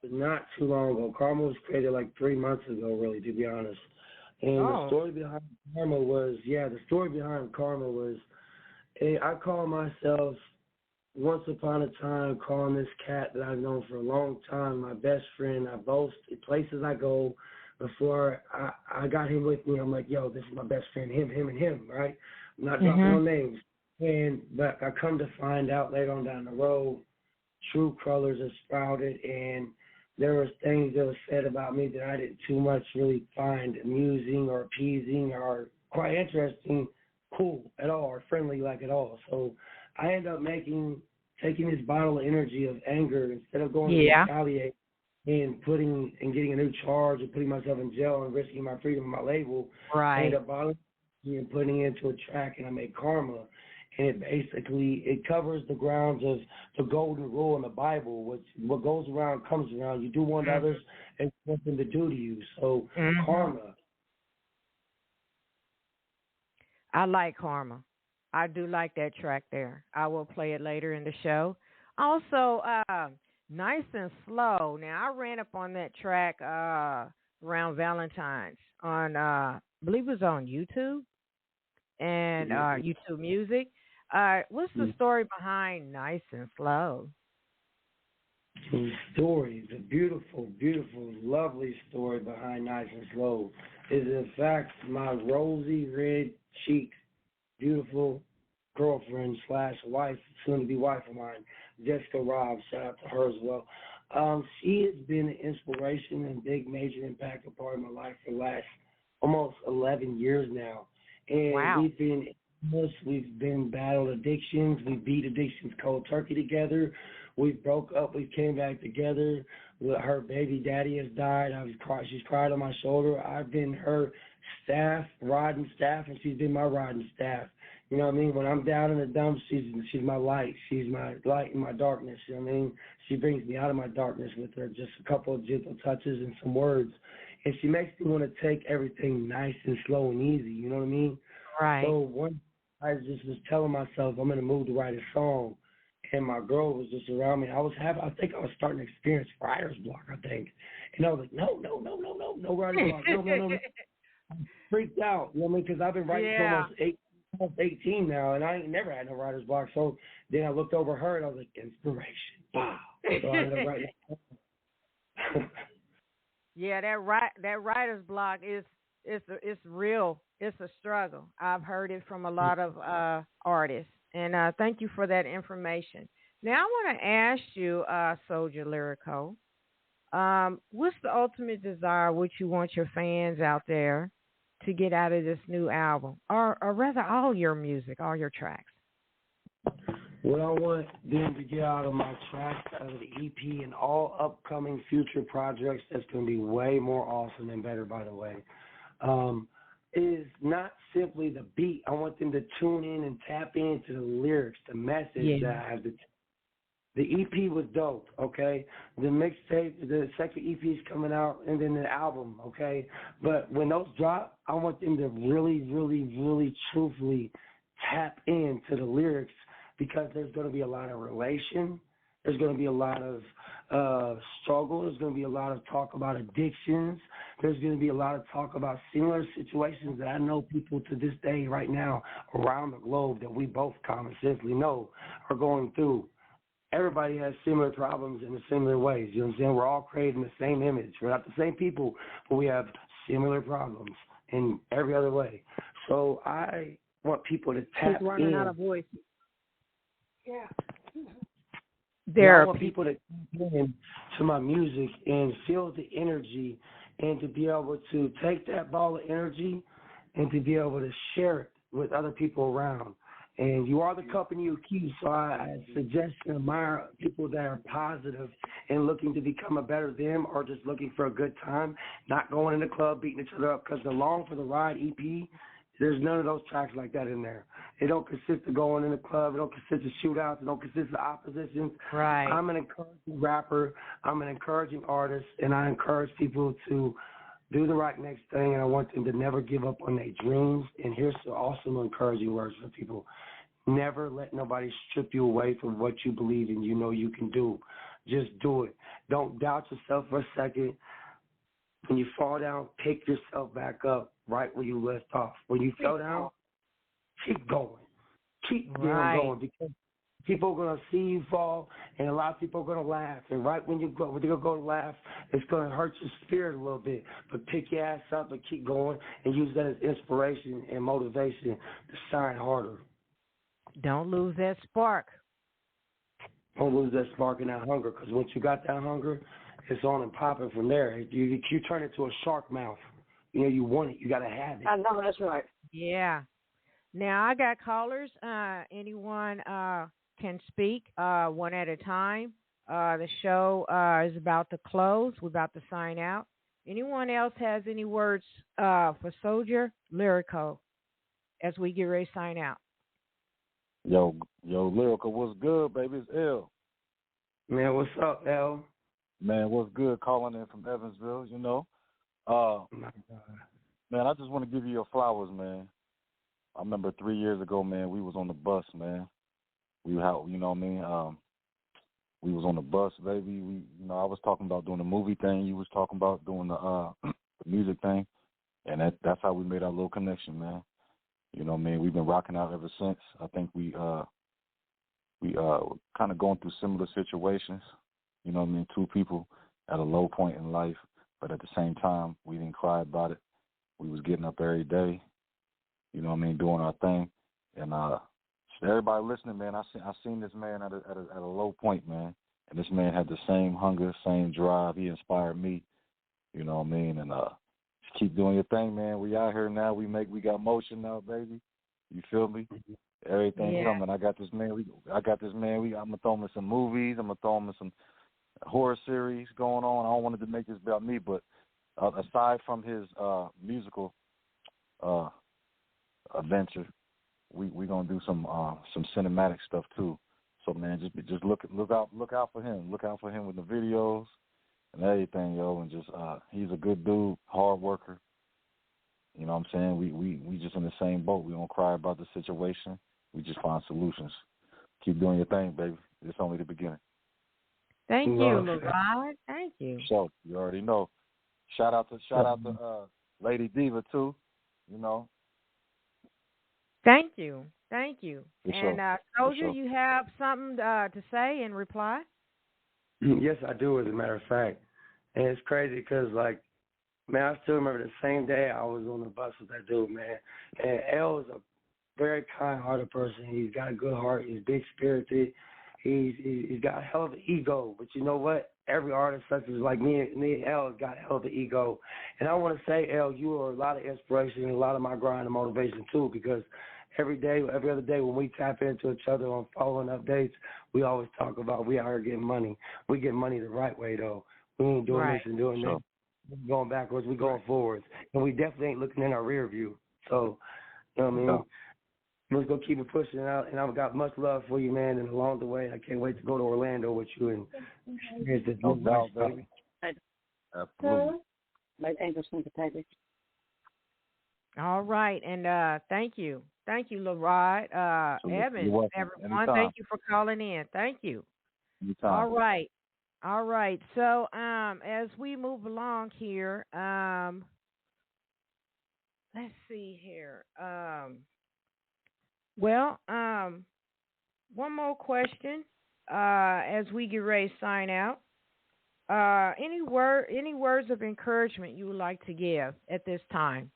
not too long ago. Karma was created like 3 months ago, really, to be honest. And the story behind Karma was, I call myself, once upon a time, calling this cat that I've known for a long time, my best friend. I boast in places I go. Before I got him with me, I'm like, yo, this is my best friend, him, and him, right? I'm not dropping no names. But I come to find out later on down the road, true colors have sprouted, and there was things that were said about me that I didn't too much really find amusing or appeasing or quite interesting, cool at all, or friendly like at all. So I end up taking this bottle of energy of anger instead of going to retaliate and getting a new charge and putting myself in jail and risking my freedom and my label. I end up bottling and putting it into a track, and I make Karma. And it covers the grounds of the golden rule in the Bible, which what goes around comes around. You do unto others and want them to do to you. So Karma. I like Karma. I do like that track there. I will play it later in the show. Also, Nice and Slow. Now, I ran up on that track around Valentine's on, I believe it was on YouTube and YouTube Music. What's the story behind Nice and Slow? The story, the beautiful, beautiful, lovely story behind Nice and Slow is in fact my rosy red cheeked, beautiful girlfriend / wife, soon to be wife of mine, Jessica Robb. Shout out to her as well. She has been an inspiration and big major impactful part of my life for the last almost 11 years now. And we've been battled addictions. We beat addictions cold turkey together. We broke up. We came back together. Her baby daddy has died. She's cried on my shoulder. I've been her riding staff, and she's been my riding staff. You know what I mean? When I'm down in the dumps, she's my light. She's my light in my darkness. You know what I mean? She brings me out of my darkness with her just a couple of gentle touches and some words. And she makes me want to take everything nice and slow and easy. You know what I mean? Right. So I just was telling myself I'm in the mood to write a song, and my girl was just around me. I think I was starting to experience writer's block, I think. And I was like, no writer's block, no. I'm freaked out, you know what I mean? Because I've been writing for almost 18 now, and I ain't never had no writer's block. So then I looked over her, and I was like, inspiration, wow. So I ended up writing. Yeah, that writer's block is real. It's a struggle. I've heard it from a lot of artists, and thank you for that information. Now I want to ask you, Soldja Lyrico, what's the ultimate desire, what you want your fans out there to get out of this new album, or rather all your music, all your tracks? What I want them to get out of my tracks, out of the EP, and all upcoming future projects that's going to be way more awesome and better, by the way, is not simply the beat. I want them to tune in and tap into the lyrics, the message that I have to. The EP was dope, okay? The mixtape, the second EP is coming out, and then the album, okay? But when those drop, I want them to really, really, really truthfully tap into the lyrics, because there's going to be a lot of relation. There's going to be a lot of struggle. There's going to be a lot of talk about addictions. There's going to be a lot of talk about similar situations that I know people to this day right now around the globe that we both common sensely know are going through. Everybody has similar problems in similar ways. You know what I'm saying? We're all creating the same image. We're not the same people, but we have similar problems in every other way. So I want people to tap in. Running out of voice. Yeah. I want people to tap in to my music and feel the energy, and to be able to take that ball of energy and to be able to share it with other people around. And you are the company you keep, so I suggest and admire people that are positive and looking to become a better them, or just looking for a good time, not going in the club, beating each other up, because the Long for the Ride EP, there's none of those tracks like that in there. It don't consist of going in the club. It don't consist of shootouts. It don't consist of oppositions. Right. I'm an encouraging rapper. I'm an encouraging artist, and I encourage people to do the right next thing, and I want them to never give up on their dreams. And here's some encouraging words for people. Never let nobody strip you away from what you believe and you know you can do. Just do it. Don't doubt yourself for a second. When you fall down, pick yourself back up right where you left off. When you fell down, keep going. Keep going, because people are going to see you fall, and a lot of people are going to laugh. And right when they're going to laugh, it's going to hurt your spirit a little bit. But pick your ass up and keep going, and use that as inspiration and motivation to shine harder. Don't lose that spark. Don't lose that spark and that hunger, because once you got that hunger, it's on and popping from there. You turn it to a shark mouth. You know, you want it. You got to have it. I know, that's right. Yeah. Now I got callers. Anyone can speak one at a time. The show is about to close. We're about to sign out. Anyone else has any words for Soldja Lyrico as we get ready to sign out? Yo, Lyrical, what's good, baby? It's L. Man, what's up, L? Man, what's good? Calling in from Evansville, you know. My God. Man, I just want to give you your flowers, man. I remember 3 years ago, man, we was on the bus, man. We had, you know what I mean? We was on the bus, baby. I was talking about doing the movie thing. You was talking about doing the the music thing, and that's how we made our little connection, man. You know what I mean? We've been rocking out ever since. I think we kind of going through similar situations. You know what I mean? Two people at a low point in life, but at the same time, we didn't cry about it. We was getting up every day. You know what I mean? Doing our thing, and everybody listening, man, I seen this man at a low point, man, and this man had the same hunger, same drive. He inspired me. You know what I mean? And just keep doing your thing, man. We out here now. We got motion now, baby. You feel me? Everything coming. I got this man. I'm gonna throw him in some movies. I'm gonna throw him in some horror series going on. I don't want it to make this about me, but aside from his musical adventure, we gonna do some cinematic stuff too. So man, just look out for him. Look out for him with the videos and everything, yo. And just he's a good dude, hard worker. You know what I'm saying? We just in the same boat. We don't cry about the situation. We just find solutions. Keep doing your thing, baby. It's only the beginning. Thank you, LeRod. Thank you. So you already know. Shout out to Lady Diva too. You know. Thank you. And For Soldja, sure. you have something to say in reply? Yes, I do, as a matter of fact. And it's crazy because, like, man, I still remember the same day I was on the bus with that dude, man. And L is a very kind-hearted person. He's got a good heart. He's big-spirited. He's got a hell of an ego. But you know what? Every artist, such as like me and L, has got a hell of an ego. And I want to say, L, you are a lot of inspiration and a lot of my grind and motivation, too, because every other day when we tap into each other on following updates, we always talk about we out here getting money. We get money the right way, though. We ain't doing this and doing that. We're going backwards. We're going forwards. And we definitely ain't looking in our rear view. So, you know what I mean? No. We're just going to keep it pushing out. And I've got much love for you, man, and along the way, I can't wait to go to Orlando with you and experience this No new doubt, lifestyle. baby. Absolutely. All right, and thank you, LeRod, Evans, welcome. everyone. Anytime. Thank you for calling in. Thank you. Anytime. All right. So, as we move along here, let's see here. One more question as we get ready to sign out. Any words of encouragement you would like to give at this time?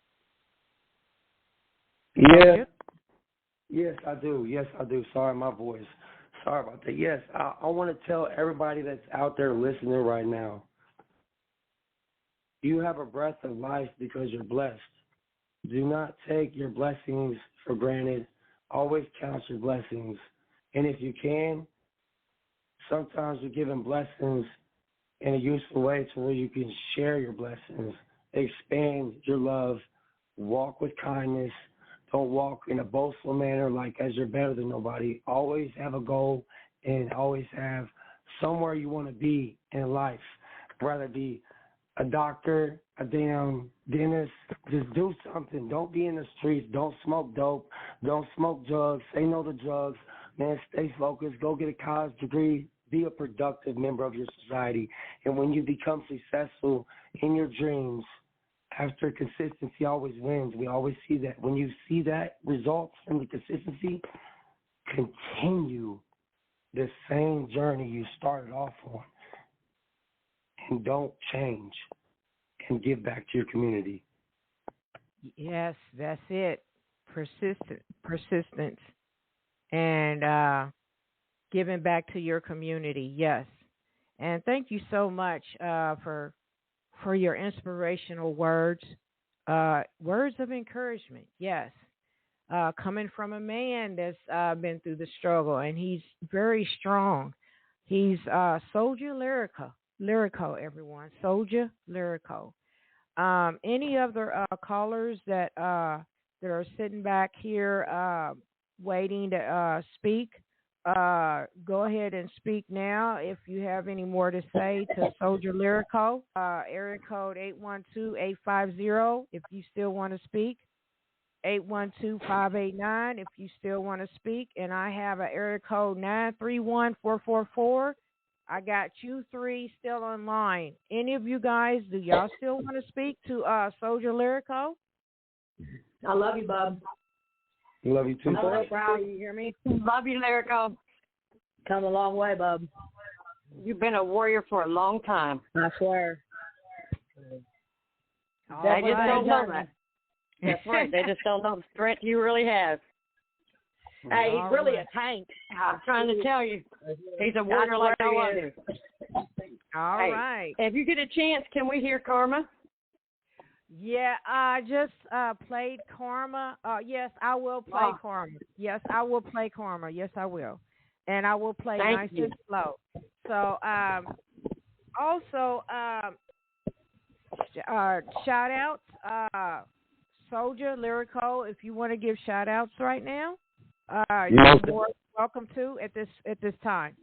Yeah. Yes, I do. Sorry, my voice. Sorry about that. Yes, I want to tell everybody that's out there listening right now, you have a breath of life because you're blessed. Do not take your blessings for granted. Always count your blessings. And if you can, sometimes you're given blessings in a useful way to where you can share your blessings, expand your love, walk with kindness. Don't walk in a boastful manner like as you're better than nobody. Always have a goal and always have somewhere you want to be in life. Rather be a doctor, a damn dentist. Just do something. Don't be in the streets. Don't smoke dope. Don't smoke drugs. Say no to drugs. Man, stay focused. Go get a college degree. Be a productive member of your society. And when you become successful in your dreams, after consistency always wins. We always see that. When you see that results from the consistency, continue the same journey you started off on. And don't change. And give back to your community. Yes, that's it. Persistence. And giving back to your community. Yes. And thank you so much for your inspirational words, words of encouragement. Yes, coming from a man that's been through the struggle, and he's very strong. He's Soldja Lyrico, everyone. Soldja Lyrico. Any other callers that are sitting back here waiting to speak? Go ahead and speak now if you have any more to say to Soldja Lyrico. Area code 812-850 if you still want to speak. 812-589 if you still want to speak. And I have an area code 931-444. I got you three still online. Any of you guys, do y'all still want to speak to Soldja Lyrico? I love you, bub. Love you too. Hello, Brown. You hear me? Love you, Lyrico. Come a long way, bub. You've been a warrior for a long time. I swear. They just don't know that. That's right. They just don't know the strength you really have. Hey, he's really a tank. I'm trying to tell you. He's a warrior like no other. All right. If you get a chance, can we hear Karma? Yeah, I just played Karma. Yes, I will play Karma. Yes, I will play Karma. Yes, I will. And I will play Nice and Slow. So, also, shout outs, Soldja Lyrico, if you want to give shout outs right now, you're more welcome to at this time.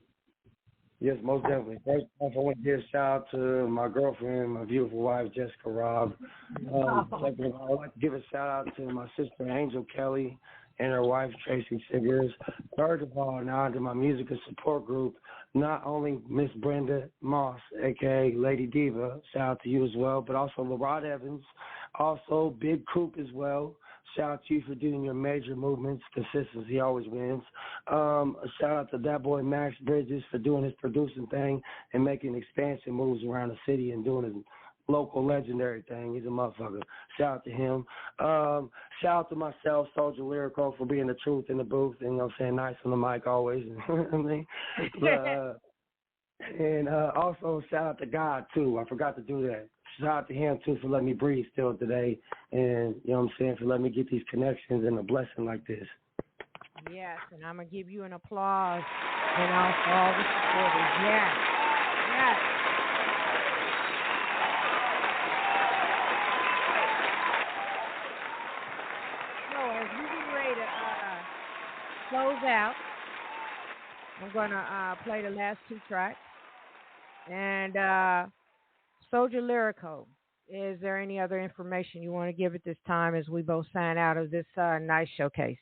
Yes, most definitely. First off, I want to give a shout out to my girlfriend, my beautiful wife, Jessica Robb. Second of all, I'd like to give a shout out to my sister, Angel Kelly, and her wife, Tracy Siggers. Third of all, now to my musical support group, not only Miss Brenda Moss, a.k.a. Lady Diva, shout out to you as well, but also LaRod Evans, also Big Coop as well. Shout out to you for doing your major movements. Consistency always wins. A shout out to that boy Max Bridges for doing his producing thing and making expansion moves around the city and doing his local legendary thing. He's a motherfucker. Shout out to him. Shout out to myself, Soldja Lyrico, for being the truth in the booth and, you know what I'm saying, nice on the mic always. I mean, and also shout out to God, too. I forgot to do that. Shout out to him, too, for letting me breathe still today and, you know what I'm saying, for letting me get these connections and a blessing like this. Yes, and I'm going to give you an applause and also all the supporters. Yes, yes. So as we get ready to close out, I'm going to play the last two tracks. And Soldja Lyrico, is there any other information you want to give at this time as we both sign out of this nice showcase?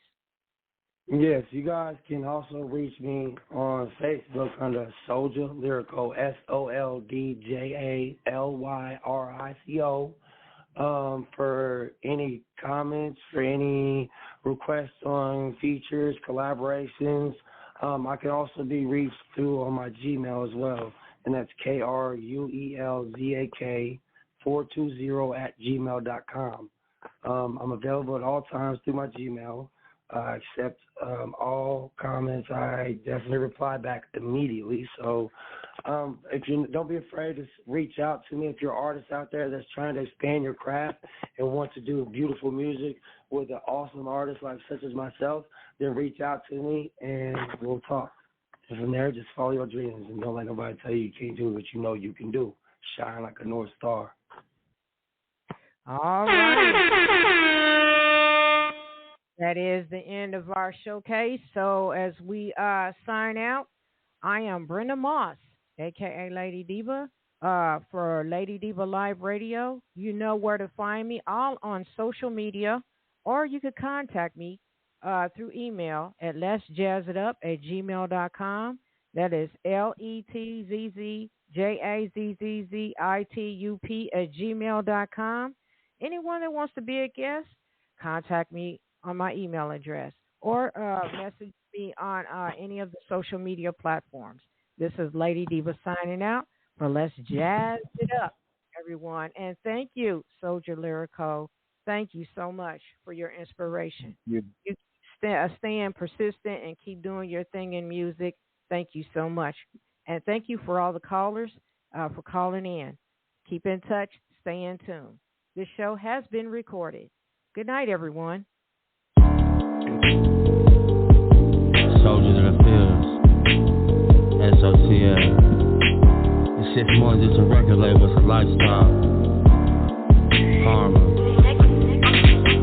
Yes, you guys can also reach me on Facebook under Soldja Lyrico, SOLDJALYRICO, for any comments, for any requests on features, collaborations. I can also be reached through on my Gmail as well, and that's KRUELZAK420@gmail.com. I'm available at all times through my Gmail. I accept all comments. I definitely reply back immediately. So if you don't be afraid to reach out to me. If you're an artist out there that's trying to expand your craft and want to do beautiful music with an awesome artist like such as myself, then reach out to me and we'll talk. And from there, just follow your dreams and don't let nobody tell you can't do what you know you can do. Shine like a North Star. All right. That is the end of our showcase. So as we sign out, I am Brenda Moss, a.k.a. Lady Diva, for Lady Diva Live Radio. You know where to find me, all on social media, or you could contact me through email at letsjazzitup@gmail.com. That is LETZZJAZZITUP@gmail.com. Anyone that wants to be a guest, contact me on my email address or message me on any of the social media platforms. This is Lady Diva signing out for Let's Jazz It Up, everyone. And thank you, Soldja Lyrico. Thank you so much for your inspiration. You staying persistent and keep doing your thing in music. Thank you so much. And thank you for all the callers for calling in. Keep in touch. Stay in tune. This show has been recorded. Good night, everyone. Soldiers of the fields. SOTL. This shit's more than just a record label, it's a lifestyle. Karma.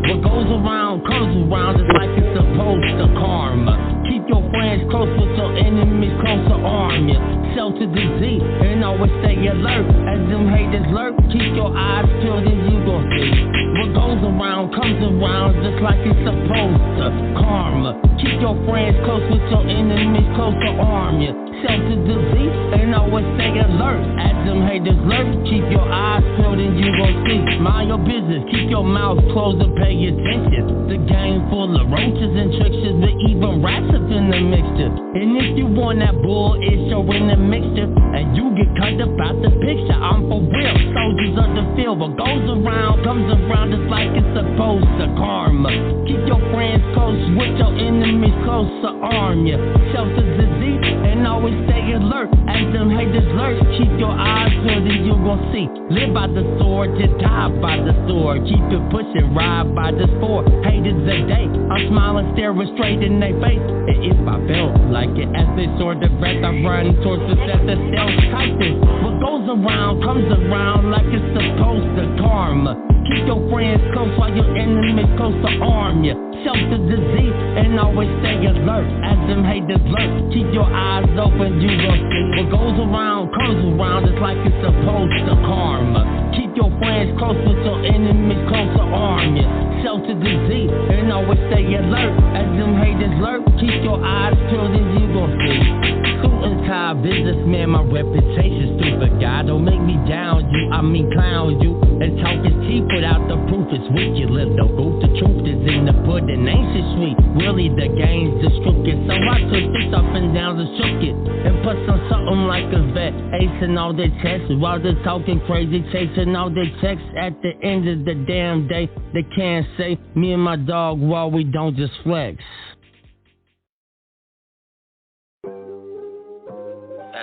What goes around comes around just like it's supposed to. Karma. Keep your friends close with your enemies close to arm ya. Shelter disease and always stay alert. As them haters lurk, keep your eyes peeled and you gon' see. What goes around comes around just like it's supposed to. Karma. Keep your friends close with your enemies close to arm ya. Shelter disease and always stay alert. As them haters lurk, keep your eyes peeled and you gon' see. Mind your business, keep your mouth closed and pay attention. The game full of roaches and tricksters, but even rats up in the mixture. And if you want that bull, it's showing the mixture. And you get cut up out the picture. I'm for real, soldiers of the field. What goes around comes around just like it's supposed to. Karma. Keep your friends close with your enemies close to arm ya. Shelter disease and always stay alert. As them haters lurk, keep your eyes peeled and you gon' see. Live by the sword, just die by the sword. Keep it pushing, ride by the sport. Haters a day, I'm smiling, staring straight in their face. And if I felt like it as they soar the breath, I run towards success that sells tightness. What goes around comes around like it's supposed to. Karma. Keep your friends close while your enemies close to arm ya. Shelter disease and always stay alert. As them haters lurk, keep your eyes open, you gon' see. What goes around comes around just like it's supposed to. Karma. Keep your friends close with your enemies close to arm ya. Shelter disease and always stay alert. As them haters lurk, keep your eyes peeled and you gon' see. Suit and tie businessman, my reputation's stupid. God, don't make me down you, I mean clown you. And talk is cheap without the proof, it's wicked. Live no goof, the truth is in the pudding, ain't shit sweet. Really the game's just crooked. So I took this up and down and shook it. And put some something like a vet, acing all their tests. While they're talking crazy, chasing all their checks. At the end of the damn day, they can't say, me and my dog, while we don't just flex.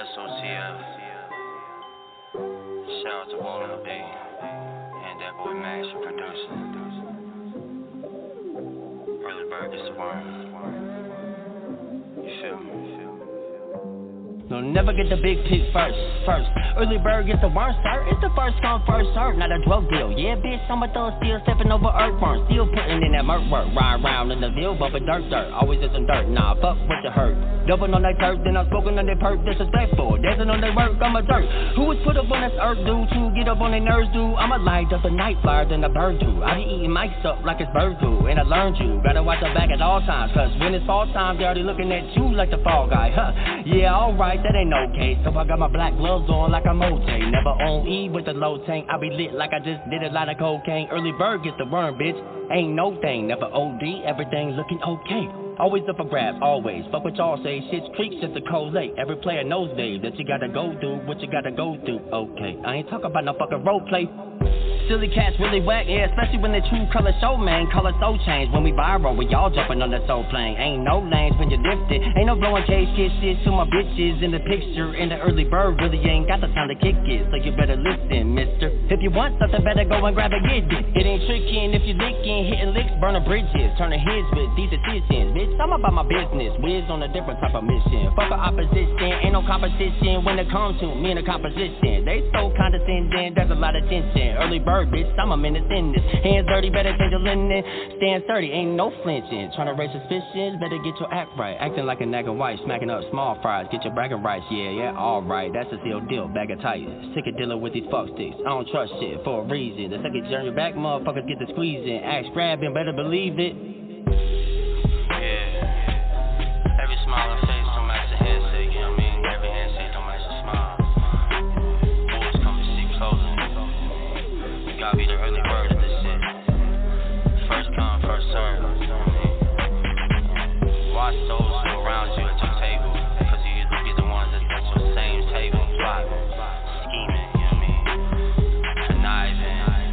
SOTL. Shout out to Wanna Be and that boy Max for producing. Early bird gets the worm. You feel me? No, never get the big pick first. Early bird gets the worm, sir. It's the first come, first serve, not a drug deal. Yeah, bitch, I'm a thug, still stepping over earthworm. Still putting in that murk work. Ride around in the field, bumping dirt. Always in some dirt, nah, fuck what you hurt. Double on that turf, then I'm smoking on that perk, disrespectful. Dancing on that work, I'm a jerk. Who was put up on this earth, dude? To get up on their nerves, dude? I'm a light up a night flyer than a bird do. I be eating mics up like it's bird do. And I learned you, gotta watch your back at all times. Cause when it's fall time, they already looking at you like the fall guy, huh? Yeah, alright, that ain't no case. So I got my black gloves on like I'm OJ. Never on E with the low tank. I be lit like I just did a lot of cocaine. Early bird gets the worm, bitch. Ain't no thing, never OD, everything looking okay. Always up for grabs, always. Fuck what y'all say, shit's creeps since the cold late. Every player knows, babe, that you gotta go through what you gotta go through. Okay, I ain't talking about no fucking role play. Silly cats really whack, yeah, especially when they true color show, man. Color so change when we viral, we all jumping on the soul plane. Ain't no lanes when you lift it. Ain't no blowing cage kisses to my bitches in the picture. In the early bird really ain't got the time to kick it, so you better listen, mister. If you want something, better go and grab it, get it. It ain't tricking if you licking, hitting licks, burning bridges, turning heads with these decisions, bitch. I'm about my business, whiz on a different type of mission. Fuck a opposition, ain't no competition when it comes to me and the composition. They so condescending, there's a lot of tension. Early bird, bitch, I'm a menace in this. Hands dirty, better change your linen. Stand sturdy, ain't no flinching. Tryna raise suspicions, better get your act right. Acting like a nag of white, smacking up small fries. Get your bragging rights, yeah, alright. That's a sealed deal, bag of tight. Sick of dealing with these fuck sticks. I don't trust shit for a reason. The second journey back, motherfuckers get the squeezing. Axe grabbing, better believe it. Yeah. Every smiling face don't match the handshake, you know what I mean? Every handshake don't match the smile. Wolves come to seek clothing. You gotta be the early bird of this shit. First come, first serve, you know what I mean? Watch those who around you at your table, cause you usually be the ones that's at your same table, plotting, scheming, you know what I mean? Conniving,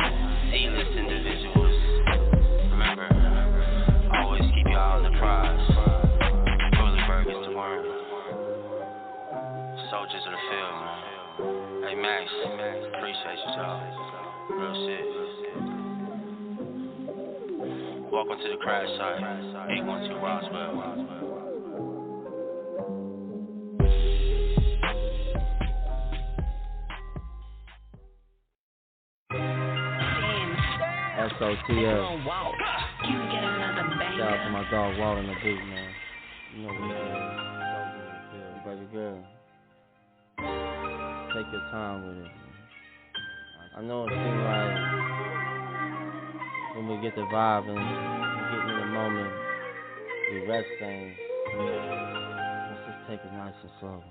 Z-list individuals. Remember, always keep your eye on the prize. Early bird gets the worm. Soldiers of the field, man. Hey Max, appreciate you, y'all. Real shit. Welcome to the crash site, 812 Roswell. SOTL. Shout out to my dog Wall in the beat, man. You know what it is. Baby girl. Take your time with it. I know it seems like when we get the vibe and get in the moment, we rest things. Let's just take it nice and slow.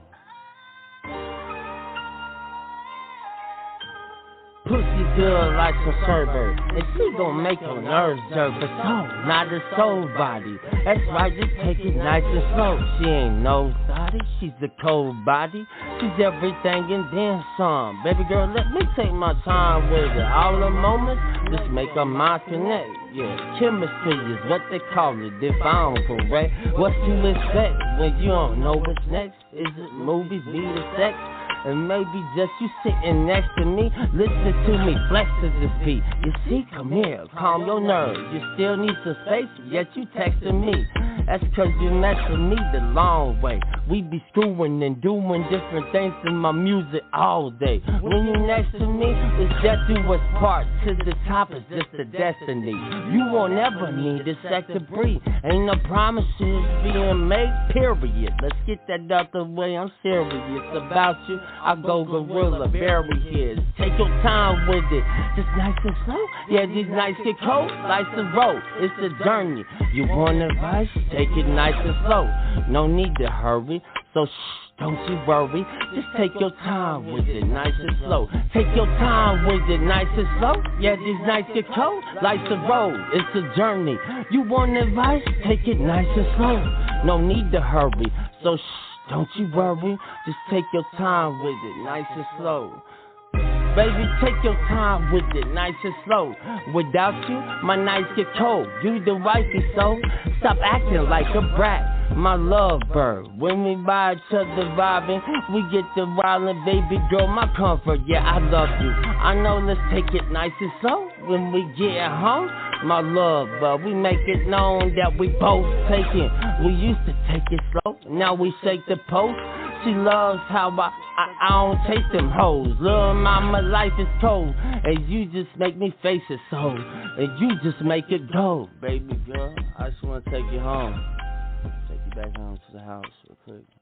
Pussy good like some sherbet, and she gon' make your nerves jerk. But so, not a soul body. That's right, just take it nice and slow. She ain't no body, she's a cold body. She's everything and then some. Baby girl, let me take my time with it. All the moments, just make our minds connect. Yeah, chemistry is what they call it. If I'm correct, what you expect when you don't know what's next? Is it movies, be the sex? And maybe just you sitting next to me, listen to me flex to this beat. You see, come here, calm your nerves. You still need some space, yet you texting me. That's cause you messing me the long way. We be screwing and doing different things in my music all day. When you next to me, it's death do us part. To the top is just a destiny. You won't ever need a sec to breathe. Ain't no promises being made, period. Let's get that out the way, I'm serious about you. I go gorilla, bury his. Take your time with it, just nice and slow. Yeah, these nights get cold, life's a road, it's a journey. You want advice? Take it nice and slow. No need to hurry, so shh, don't you worry. Just take your time with it, nice and slow. Take your time with it, nice and slow. Yeah, these nights get cold, life's a road, it's a journey. You want advice? Take it nice and slow. No need to hurry, so shh. Don't you worry, just take your time with it, nice and slow. Baby, take your time with it, nice and slow. Without you, my nights get cold. You the wifey, so stop acting like a brat. My love bird, when we by each other vibing, we get the wildin', baby girl, my comfort. Yeah, I love you. I know, let's take it nice and slow. When we get home, my love, but we make it known that we both take it. We used to take it slow, now we shake the post. She loves how I don't take them hoes. Little mama, life is cold, and you just make me face it so. And you just make it go, baby girl. I just wanna take you home. Take you back home to the house real quick.